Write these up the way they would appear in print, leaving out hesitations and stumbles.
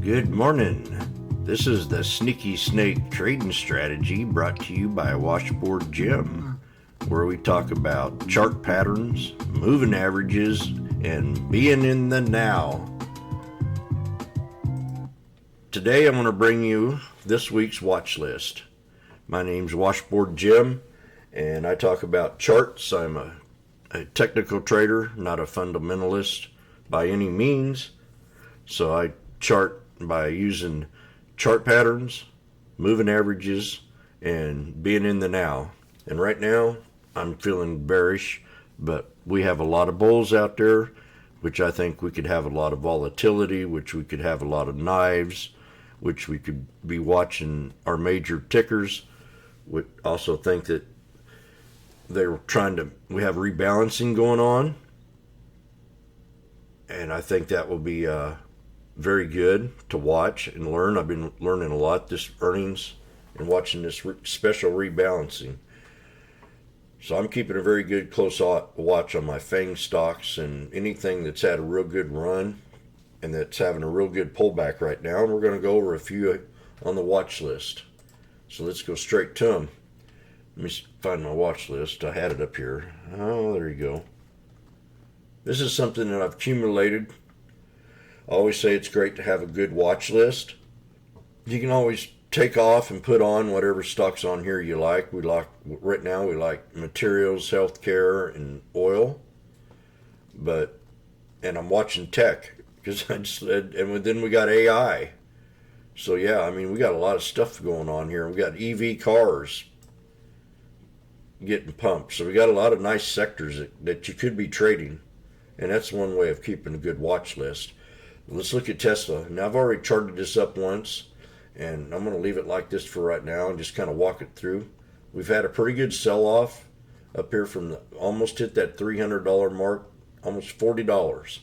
Good morning. This is the Sneaky Snake Trading Strategy brought to you by Washboardjim, where we talk about chart patterns, moving averages, and being in the now. Today I'm going to bring you this week's watch list. My name's Washboardjim, and I talk about charts. I'm a technical trader, not a fundamentalist by any means. So I chart by using chart patterns, moving averages, and being in the now. And right now, I'm feeling bearish, but we have a lot of bulls out there, which I think we could have a lot of volatility, which we could have a lot of knives, which we could be watching our major tickers. We also think that we have rebalancing going on, and I think that will be very good to watch and learn. I've been learning a lot this earnings and watching this special rebalancing. So I'm keeping a very good close watch on my FANG stocks and anything that's had a real good run and that's having a real good pullback right now. And we're going to go over a few on the watch list. So let's go straight to them. Let me find my watch list. I had it up here. Oh, there you go. This is something that I've accumulated. I always say it's great to have a good watch list. You can always take off and put on whatever stocks on here you like. Right now we like materials, healthcare, and oil. And I'm watching tech because and then we got AI. So yeah, I mean we got a lot of stuff going on here. We got EV cars getting pumped. So we got a lot of nice sectors that you could be trading, and that's one way of keeping a good watch list. Let's look at Tesla. Now, I've already charted this up once, and I'm going to leave it like this for right now and just kind of walk it through. We've had a pretty good sell-off up here from almost hit that $300 mark, almost $40.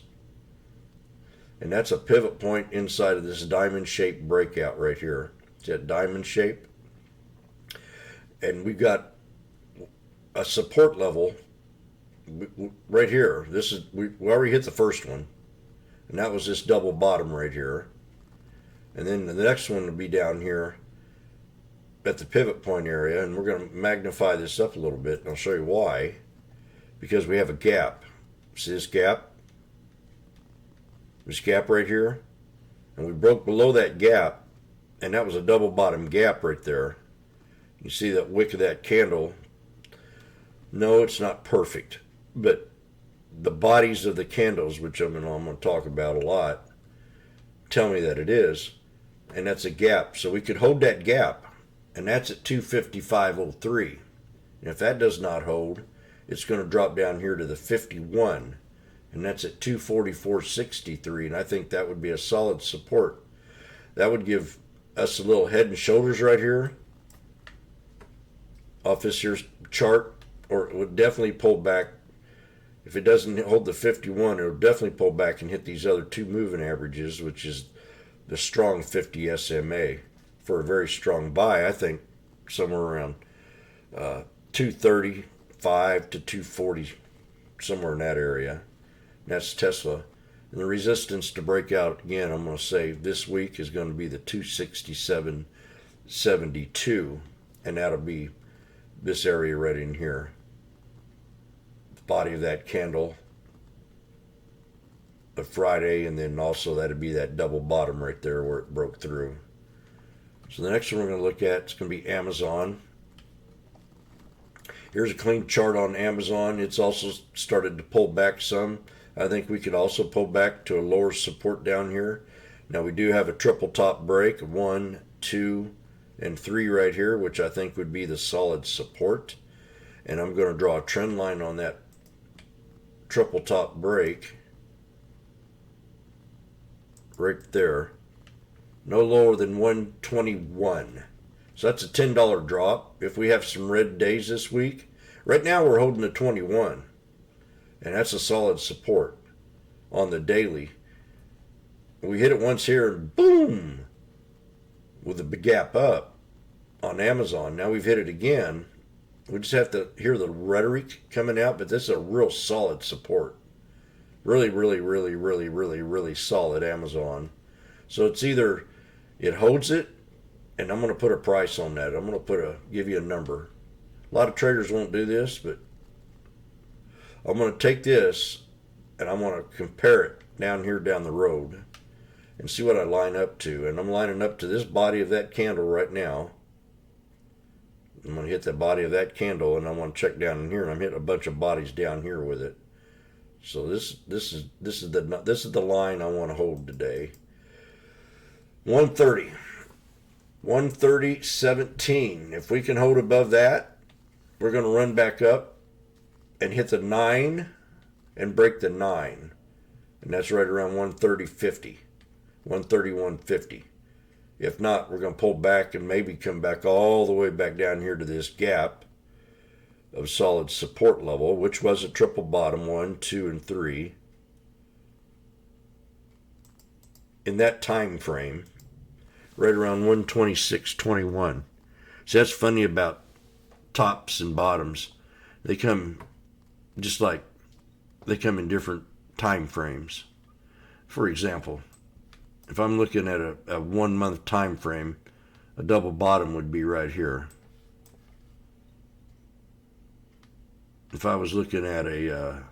And that's a pivot point inside of this diamond-shaped breakout right here. It's that diamond shape. And we've got a support level right here. We already hit the first one. And that was this double bottom right here. And then the next one will be down here at the pivot point area. And we're going to magnify this up a little bit. And I'll show you why. Because we have a gap. See this gap? This gap right here? And we broke below that gap. And that was a double bottom gap right there. You see that wick of that candle? No, it's not perfect. But the bodies of the candles, which I'm going to talk about a lot, tell me that it is, and that's a gap. So we could hold that gap, and that's at 255.03. And if that does not hold, it's going to drop down here to the 51, and that's at 244.63. And I think that would be a solid support. That would give us a little head and shoulders right here off this here chart, or it would definitely pull back. If it doesn't hold the 51, it'll definitely pull back and hit these other two moving averages, which is the strong 50 SMA for a very strong buy. I think somewhere around 235 to 240, somewhere in that area. And that's Tesla. And the resistance to break out again, I'm going to say this week is going to be the 267.72, and that'll be this area right in here. Body of that candle of Friday, and then also that'd be that double bottom right there where it broke through. So the next one we're going to look at is going to be Amazon. Here's a clean chart on Amazon. It's also started to pull back some. I think we could also pull back to a lower support down here. Now we do have a triple top break, 1, 2, and 3 right here, which I think would be the solid support. And I'm going to draw a trend line on that triple top break right there, no lower than 121. So that's a $10 drop. If we have some red days this week, right now we're holding a 21, and that's a solid support on the daily. We hit it once here and boom, with a big gap up on Amazon. Now we've hit it again. We just have to hear the rhetoric coming out, but this is a real solid support. Really, really, really, really, really, really solid Amazon. So it's either it holds it, and I'm going to put a price on that. I'm going to give you a number. A lot of traders won't do this, but I'm going to take this and I'm going to compare it down here down the road and see what I line up to. And I'm lining up to this body of that candle right now. I'm going to hit the body of that candle, and I'm going to check down in here, and I'm hitting a bunch of bodies down here with it. So this is the line I want to hold today. 130. 130.17. If we can hold above that, we're going to run back up and hit the 9 and break the 9. And that's right around 130.50. 131.50. If not, we're going to pull back and maybe come back all the way back down here to this gap of solid support level, which was a triple bottom, 1, 2, and 3. In that time frame, right around 126.21. So that's funny about tops and bottoms. They come in different time frames. For example, if I'm looking at a 1 month time frame, a double bottom would be right here. If I was looking at a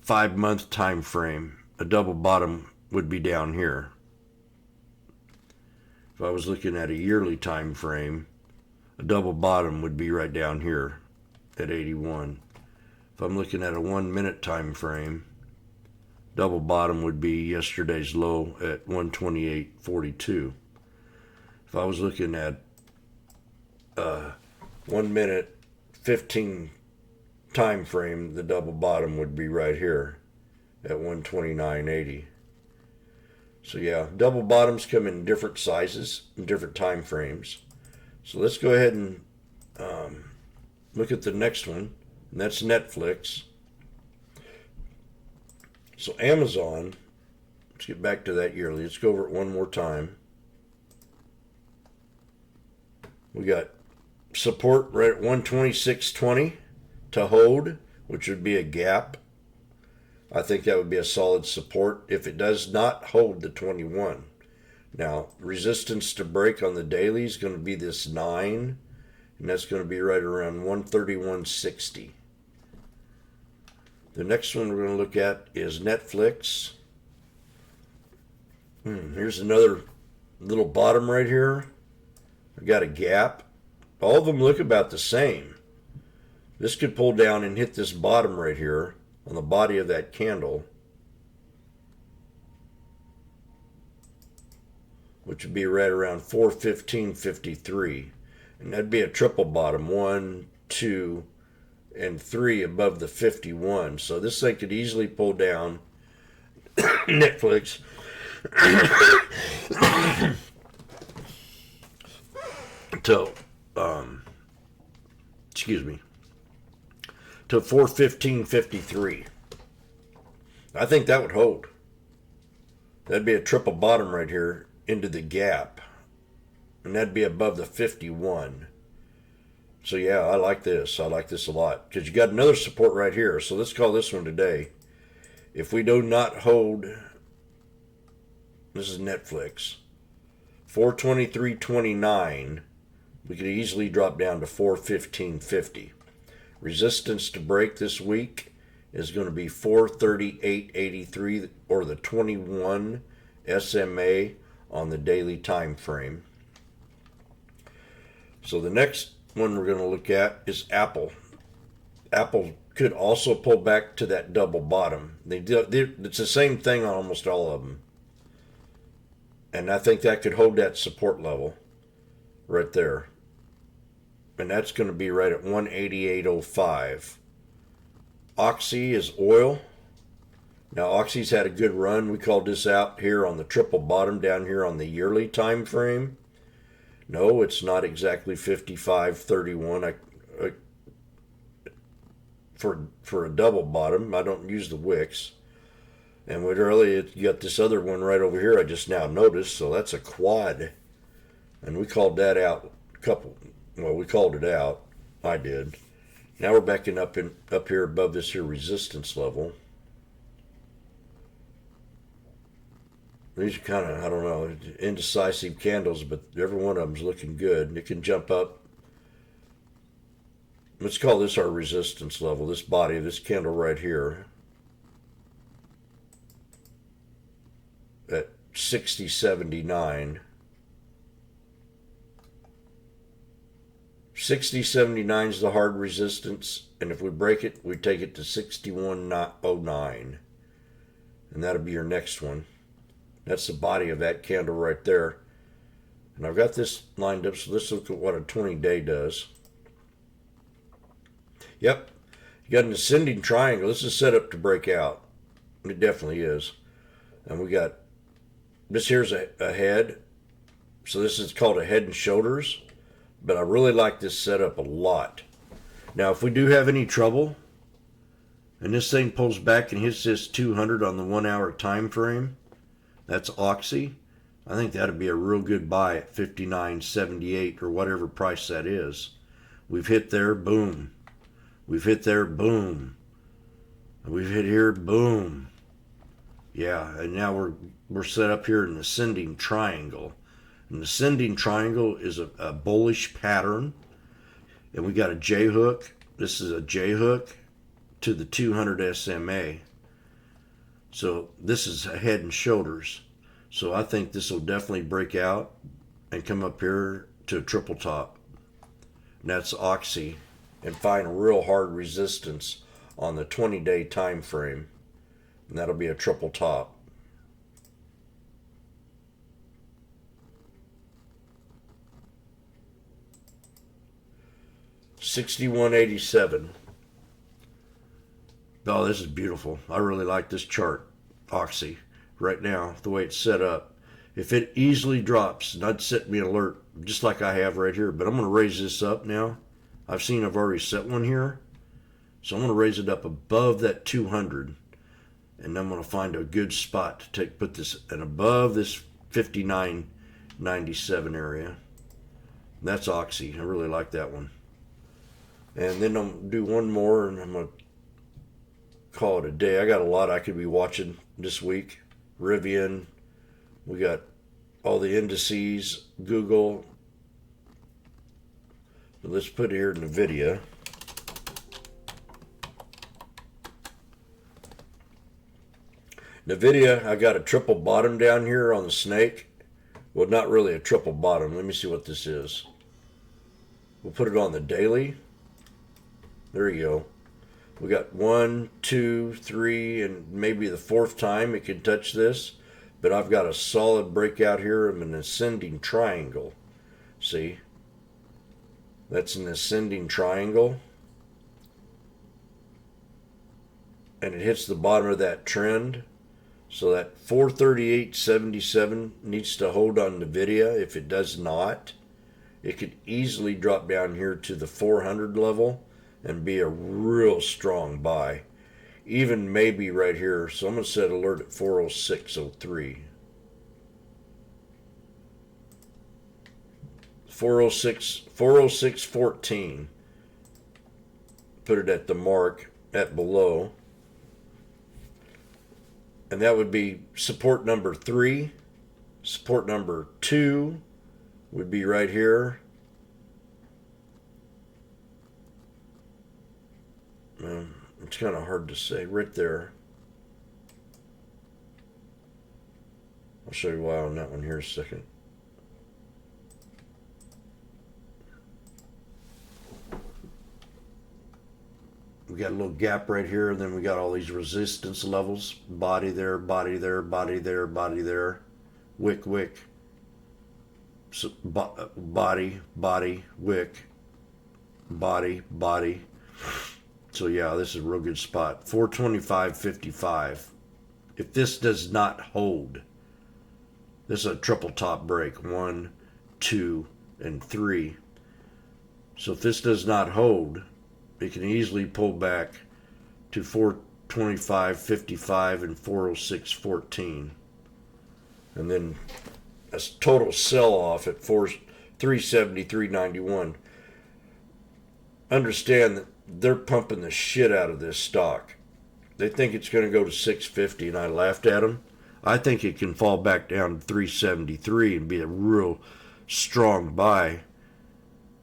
5 month time frame, a double bottom would be down here. If I was looking at a yearly time frame, a double bottom would be right down here at 81. If I'm looking at a 1 minute time frame, double bottom would be yesterday's low at 128.42. If I was looking at 1 minute 15 time frame, the double bottom would be right here at 129.80. So yeah, double bottoms come in different sizes and different time frames. So let's go ahead and look at the next one, and that's Netflix. So Amazon, let's get back to that yearly. Let's go over it one more time. We got support right at 126.20 to hold, which would be a gap. I think that would be a solid support if it does not hold the 21. Now, resistance to break on the daily is going to be this 9, and that's going to be right around 131.60. The next one we're going to look at is Netflix. Here's another little bottom right here. I've got a gap. All of them look about the same. This could pull down and hit this bottom right here on the body of that candle, which would be right around 415.53. And that'd be a triple bottom, 1, 2, and 3 above the 51. So this thing could easily pull down Netflix to to 415.53. I think that would hold. That'd be a triple bottom right here into the gap, and that'd be above the 51. So yeah, I like this. I like this a lot because you got another support right here. So let's call this one today. If we do not hold, this is Netflix, 423.29, we could easily drop down to 415.50. Resistance to break this week is going to be 438.83, or the 21 SMA on the daily time frame. So the next one we're going to look at is Apple. Apple could also pull back to that double bottom. It's the same thing on almost all of them. And I think that could hold that support level right there. And that's going to be right at 188.05. Oxy is oil. Now Oxy's had a good run. We called this out here on the triple bottom down here on the yearly time frame. No, it's not exactly 55.31. For a double bottom, I don't use the wicks. And with early, you got this other one right over here I just now noticed, so that's a quad. And we called that out we called it out. I did. Now we're backing up here above this here resistance level. These are kind of, I don't know, indecisive candles, but every one of them's looking good. And it can jump up. Let's call this our resistance level, this body, this candle right here, at 60.79. 60.79 is the hard resistance, and if we break it, we take it to 61.09. And that'll be your next one. That's the body of that candle right there. And I've got this lined up, so let's look at what a 20-day does. Yep, you got an ascending triangle. This is set up to break out. It definitely is. And we got, this here's a head. So this is called a head and shoulders. But I really like this setup a lot. Now, if we do have any trouble, and this thing pulls back and hits this 200 on the 1 hour time frame, that's OXY. I think that'd be a real good buy at 59.78 or whatever price that is. We've hit there, boom. We've hit there, boom. We've hit here, boom. Yeah, and now we're set up here in an ascending triangle. An ascending triangle is a bullish pattern. And we got a J hook. This is a J hook to the 200 SMA. So this is a head and shoulders. So I think this will definitely break out and come up here to a triple top. And that's OXY. And find a real hard resistance on the 20-day time frame. And that'll be a triple top. $61.87. Oh, this is beautiful. I really like this chart, OXY, right now, the way it's set up. If it easily drops, and I'd set me an alert, just like I have right here, but I'm going to raise this up now. I've already set one here. So I'm going to raise it up above that 200. And I'm going to find a good spot to put this and above this 59.97 area. That's OXY. I really like that one. And then I'm going to do one more and I'm going to call it a day. I got a lot I could be watching this week. Rivian. We got all the indices. Google. But let's put here NVDA. NVDA, I got a triple bottom down here on the snake. Well, not really a triple bottom. Let me see what this is. We'll put it on the daily. There you go. We got 1, 2, 3, and maybe the fourth time it can touch this. But I've got a solid breakout here of an ascending triangle. See? That's an ascending triangle. And it hits the bottom of that trend. So that 438.77 needs to hold on NVIDIA. If it does not, it could easily drop down here to the 400 level and be a real strong buy. Even maybe right here. So I'm going to set alert at 406.03. 406.14. Put it at the mark at below. And that would be support number 3. Support number 2 would be right here. It's kind of hard to say. Right there. I'll show you why on that one here in a second. We got a little gap right here, and then we got all these resistance levels. Body there, body there, body there, body there. Wick, wick. So, body, body, wick. Body, body. So yeah, this is a real good spot. 425.55. If this does not hold, this is a triple top break. 1, 2, and 3. So if this does not hold, it can easily pull back to 425.55 and 406.14. And then a total sell-off at 373.91. Understand that they're pumping the shit out of this stock. They think it's going to go to 650, and I laughed at them. I think it can fall back down to 373 and be a real strong buy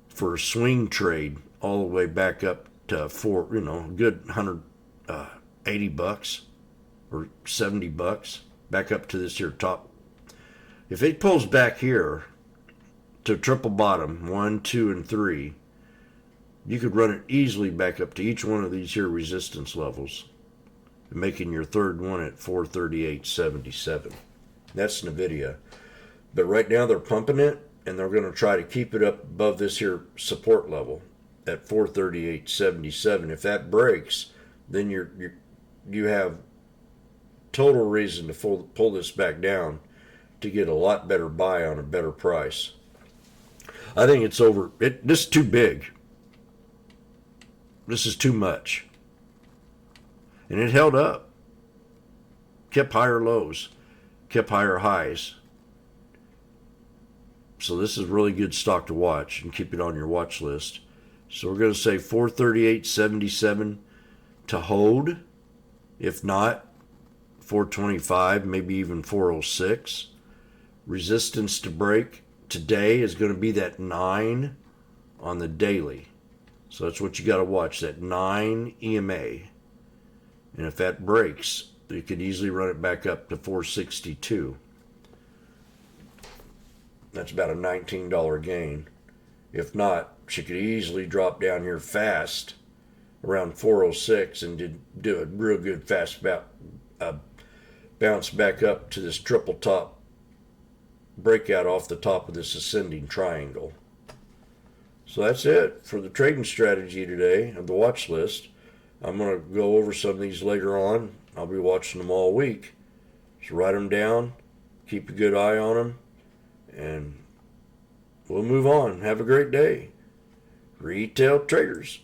for a swing trade all the way back up to a good 180 bucks or 70 bucks back up to this here top. If it pulls back here to triple bottom 1, 2, and 3, you could run it easily back up to each one of these here resistance levels, making your third one at 438.77. That's NVIDIA. But right now they're pumping it, and they're going to try to keep it up above this here support level at 438.77. If that breaks, then you have total reason to pull this back down to get a lot better buy on a better price. I think it's over. This is too big. This is too much. And it held up. Kept higher lows. Kept higher highs. So this is really good stock to watch, and keep it on your watch list. So we're going to say 438.77 to hold. If not, 425, maybe even 406. Resistance to break today is going to be that 9 on the daily. So that's what you got to watch, that 9 EMA. And if that breaks, you could easily run it back up to 462. That's about a $19 gain. If not, she could easily drop down here fast around 406 and do a real good fast bounce back up to this triple top breakout off the top of this ascending triangle. So that's it for the trading strategy today of the watch list. I'm going to go over some of these later on. I'll be watching them all week. So write them down, keep a good eye on them, and we'll move on. Have a great day. Retail traders.